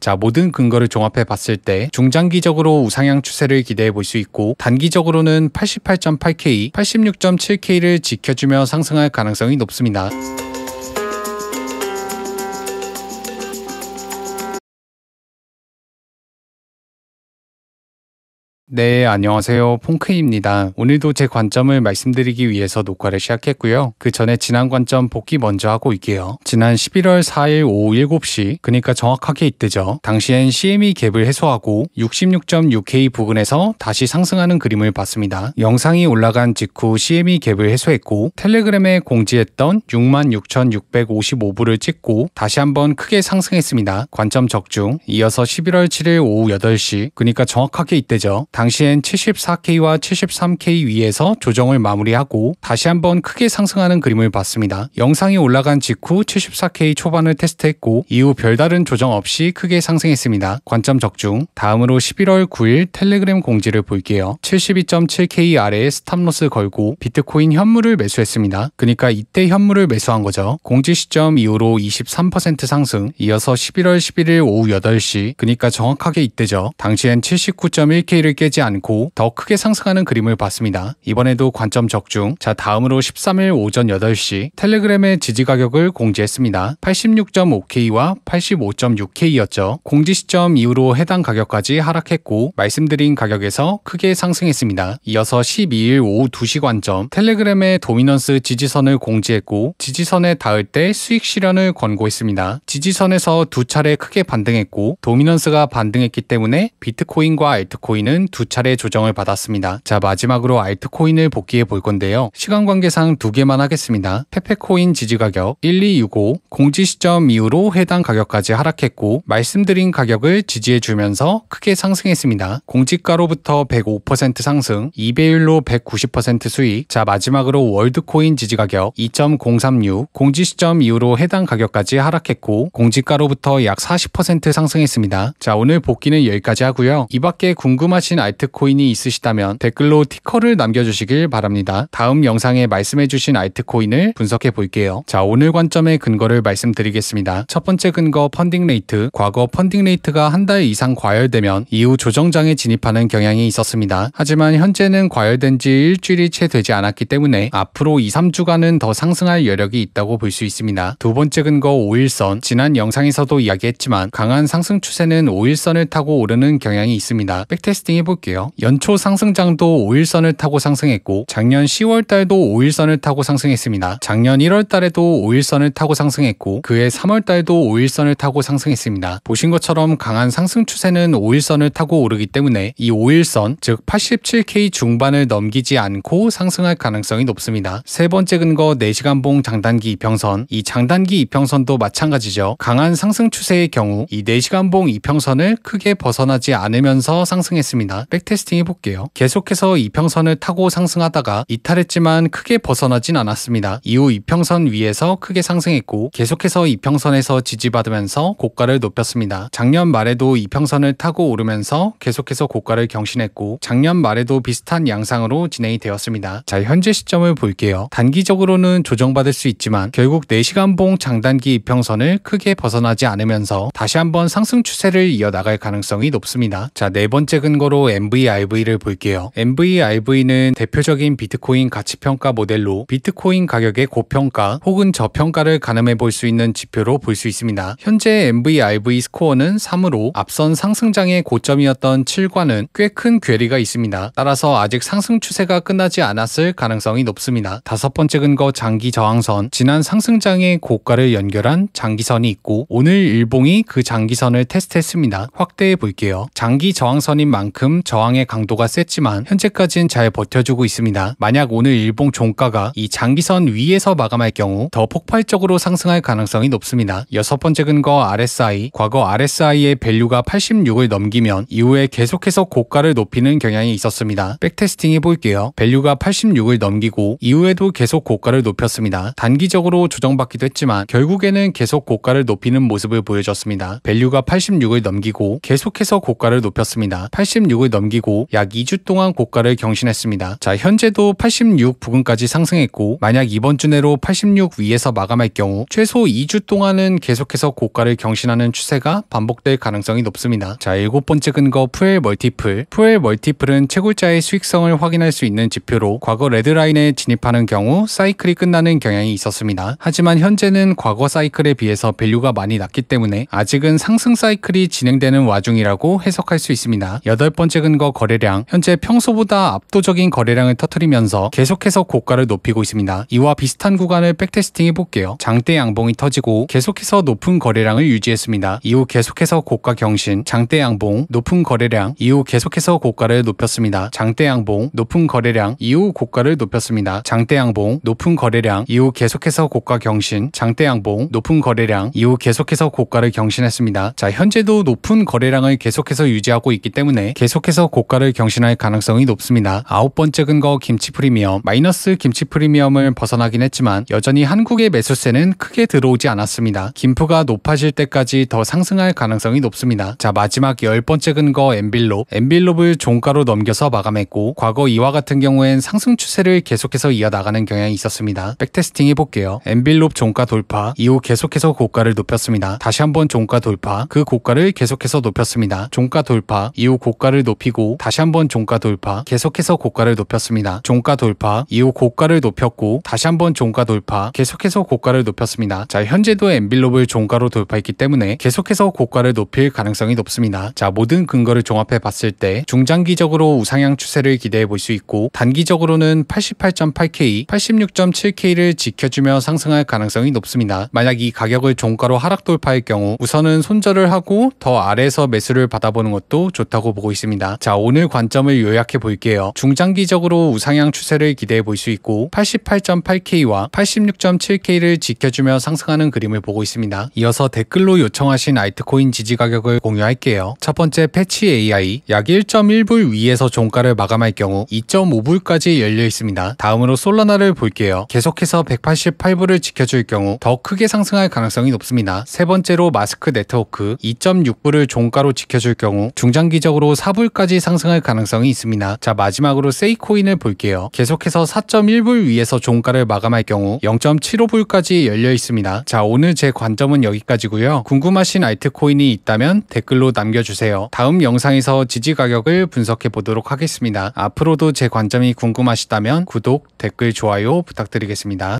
자, 모든 근거를 종합해 봤을 때 중장기적으로 우상향 추세를 기대해 볼 수 있고, 단기적으로는 88.8K, 86.7K를 지켜주며 상승할 가능성이 높습니다. 네, 안녕하세요. 퐁크입니다. 오늘도 제 관점을 말씀드리기 위해서 녹화를 시작했고요. 그 전에 지난 관점 복귀 먼저 하고 올게요. 지난 11월 4일 오후 7시, 그러니까 정확하게 이때죠. 당시엔 CME 갭을 해소하고 66.6K 부근에서 다시 상승하는 그림을 봤습니다. 영상이 올라간 직후 CME 갭을 해소했고, 텔레그램에 공지했던 66,655불을 찍고 다시 한번 크게 상승했습니다. 관점 적중. 이어서 11월 7일 오후 8시, 그러니까 정확하게 이때죠. 당시엔 74K와 73K 위에서 조정을 마무리하고 다시 한번 크게 상승하는 그림을 봤습니다. 영상이 올라간 직후 74K 초반을 테스트했고, 이후 별다른 조정 없이 크게 상승했습니다. 관점 적중. 다음으로 11월 9일 텔레그램 공지를 볼게요. 72.7K 아래에 스탑로스 걸고 비트코인 현물을 매수했습니다. 그러니까 이때 현물을 매수한 거죠. 공지 시점 이후로 23% 상승. 이어서 11월 11일 오후 8시, 그러니까 정확하게 이때죠. 당시엔 79.1K를 깨지 않고 더 크게 상승하는 그림을 봤습니다. 이번에도 관점 적중. 자, 다음으로 13일 오전 8시 텔레그램의 지지 가격을 공지했습니다. 86.5K와 85.6K였죠. 공지 시점 이후로 해당 가격까지 하락했고, 말씀드린 가격에서 크게 상승했습니다. 이어서 12일 오후 2시 관점 텔레그램의 도미넌스 지지선을 공지했고, 지지선에 닿을 때 수익 실현을 권고했습니다. 지지선에서 두 차례 크게 반등했고, 도미넌스가 반등했기 때문에 비트코인과 알트코인은 두 차례 조정을 받았습니다. 자, 마지막으로 알트코인을 복귀해 볼 건데요. 시간 관계상 두 개만 하겠습니다. 페페코인 지지 가격 1265, 공지 시점 이후로 해당 가격까지 하락했고, 말씀드린 가격을 지지해 주면서 크게 상승했습니다. 공지가로부터 105% 상승, 2배율로 190% 수익. 자, 마지막으로 월드코인 지지 가격 2.036, 공지 시점 이후로 해당 가격까지 하락했고, 공지가로부터 약 40% 상승했습니다. 자, 오늘 복귀는 여기까지 하고요. 이 밖에 궁금하신 알트코인이 있으시다면 댓글로 티커를 남겨주시길 바랍니다. 다음 영상에 말씀해주신 알트코인을 분석해 볼게요. 자, 오늘 관점의 근거를 말씀드리겠습니다. 첫 번째 근거 펀딩 레이트. 과거 펀딩 레이트가 한 달 이상 과열되면 이후 조정장에 진입하는 경향이 있었습니다. 하지만 현재는 과열된 지 일주일이 채 되지 않았기 때문에 앞으로 2-3주간은 더 상승할 여력이 있다고 볼 수 있습니다. 두 번째 근거 5일선. 지난 영상에서도 이야기했지만 강한 상승 추세는 5일선을 타고 오르는 경향이 있습니다. 백테스팅 해볼게요. 연초 상승장도 5일선을 타고 상승했고, 작년 10월달도 5일선을 타고 상승했습니다. 작년 1월달에도 5일선을 타고 상승했고, 그해 3월달도 5일선을 타고 상승했습니다. 보신 것처럼 강한 상승 추세는 5일선을 타고 오르기 때문에 이 5일선, 즉 87K 중반을 넘기지 않고 상승할 가능성이 높습니다. 세 번째 근거 4시간봉 장단기 이평선. 이 장단기 이평선도 마찬가지죠. 강한 상승 추세의 경우 이 4시간봉 이평선을 크게 벗어나지 않으면서 상승했습니다. 백테스팅 해볼게요. 계속해서 이평선을 타고 상승하다가 이탈했지만 크게 벗어나진 않았습니다. 이후 이평선 위에서 크게 상승했고, 계속해서 이평선에서 지지받으면서 고가를 높였습니다. 작년 말에도 이평선을 타고 오르면서 계속해서 고가를 경신했고, 작년 말에도 비슷한 양상으로 진행이 되었습니다. 자, 현재 시점을 볼게요. 단기적으로는 조정받을 수 있지만 결국 4시간봉 장단기 이평선을 크게 벗어나지 않으면서 다시 한번 상승 추세를 이어나갈 가능성이 높습니다. 자, 네 번째 근거로 MVRV를 볼게요. MVRV는 대표적인 비트코인 가치평가 모델로 비트코인 가격의 고평가 혹은 저평가를 가늠해 볼 수 있는 지표로 볼 수 있습니다. 현재 MVRV 스코어는 3으로 앞선 상승장의 고점이었던 7과는 꽤 큰 괴리가 있습니다. 따라서 아직 상승 추세가 끝나지 않았을 가능성이 높습니다. 다섯 번째 근거 장기 저항선. 지난 상승장의 고가를 연결한 장기선이 있고, 오늘 일봉이 그 장기선을 테스트했습니다. 확대해 볼게요. 장기 저항선인 만큼 저항의 강도가 셌지만 현재까지는 잘 버텨주고 있습니다. 만약 오늘 일봉 종가가 이 장기선 위에서 마감할 경우 더 폭발적으로 상승할 가능성이 높습니다. 여섯 번째 근거 RSI. 과거 RSI의 밸류가 86을 넘기면 이후에 계속해서 고가를 높이는 경향이 있었습니다. 백테스팅 해볼게요. 밸류가 86을 넘기고 이후에도 계속 고가를 높였습니다. 단기적으로 조정받기도 했지만 결국에는 계속 고가를 높이는 모습을 보여줬습니다. 밸류가 86을 넘기고 계속해서 고가를 높였습니다. 86을 넘기고 약 2주 동안 고가를 경신했습니다. 자, 현재도 86 부근까지 상승했고 만약 이번 주 내로 86 위에서 마감할 경우 최소 2주 동안은 계속해서 고가를 경신하는 추세가 반복될 가능성이 높습니다. 자, 7번째 근거 푸엘 멀티플. 푸엘 멀티플은 채굴자의 수익성을 확인할 수 있는 지표로 과거 레드라인에 진입하는 경우 사이클이 끝나는 경향이 있었습니다. 하지만 현재는 과거 사이클에 비해서 밸류가 많이 낮기 때문에 아직은 상승 사이클이 진행되는 와중이라고 해석할 수 있습니다. 8번째 근거 거래량. 현재 평소보다 압도적인 거래량을 터뜨리면서 계속해서 고가를 높이고 있습니다. 이와 비슷한 구간을 백테스팅 해볼게요. 장대 양봉이 터지고 계속해서 높은 거래량을 유지했습니다. 이후 계속해서 고가 경신, 장대 양봉, 높은 거래량, 이후 계속해서 고가를 높였습니다. 장대 양봉, 높은 거래량, 이후 고가를 높였습니다. 장대 양봉, 높은 거래량, 이후 계속해서 고가 경신, 장대 양봉, 높은 거래량, 이후 계속해서 고가를 경신했습니다. 자, 현재도 높은 거래량을 계속해서 유지하고 있기 때문에 계속해서 고가를 경신할 가능성이 높습니다. 9번째 근거 김치 프리미엄. 마이너스 김치 프리미엄을 벗어나긴 했지만 여전히 한국의 매수세는 크게 들어오지 않았습니다. 김프가 높아질 때까지 더 상승할 가능성이 높습니다. 자, 마지막 10번째 근거 엔빌롭. 엔빌롭을 종가로 넘겨서 마감했고 과거 이와 같은 경우엔 상승 추세를 계속해서 이어나가는 경향이 있었습니다. 백테스팅 해볼게요. 엔빌롭 종가 돌파, 이후 계속해서 고가를 높였습니다. 다시 한번 종가 돌파, 그 고가를 계속해서 높였습니다. 종가 돌파, 이후 고가를 높이고 다시 한번 종가 돌파, 계속해서 고가를 높였습니다. 종가 돌파, 이후 고가를 높였고 다시 한번 종가 돌파, 계속해서 고가를 높였습니다. 자, 현재도 엔빌롭을 종가로 돌파했기 때문에 계속해서 고가를 높일 가능성이 높습니다. 자, 모든 근거를 종합해 봤을 때 중장기적으로 우상향 추세를 기대해 볼 수 있고 단기적으로는 88.8K, 86.7K를 지켜주며 상승할 가능성이 높습니다. 만약 이 가격을 종가로 하락 돌파할 경우 우선은 손절을 하고 더 아래에서 매수를 받아보는 것도 좋다고 보고 있습니다. 자, 오늘 관점을 요약해 볼게요. 중장기적으로 우상향 추세를 기대해 볼 수 있고 88.8K와 86.7K를 지켜주며 상승하는 그림을 보고 있습니다. 이어서 댓글로 요청하신 알트코인 지지 가격을 공유할게요. 첫 번째 패치 AI. 약 1.1불 위에서 종가를 마감할 경우 2.5불까지 열려 있습니다. 다음으로 솔라나를 볼게요. 계속해서 188불을 지켜줄 경우 더 크게 상승할 가능성이 높습니다. 세 번째로 마스크 네트워크. 2.6불을 종가로 지켜줄 경우 중장기적으로 4불까지 상승할 가능성이 있습니다. 자, 마지막으로 세이코인을 볼게요. 계속해서 4.1불 위에서 종가를 마감할 경우 0.75불까지 열려 있습니다. 자, 오늘 제 관점은 여기까지고요. 궁금하신 알트코인이 있다면 댓글로 남겨주세요. 다음 영상에서 지지 가격을 분석해 보도록 하겠습니다. 앞으로도 제 관점이 궁금하시다면 구독, 댓글, 좋아요 부탁드리겠습니다.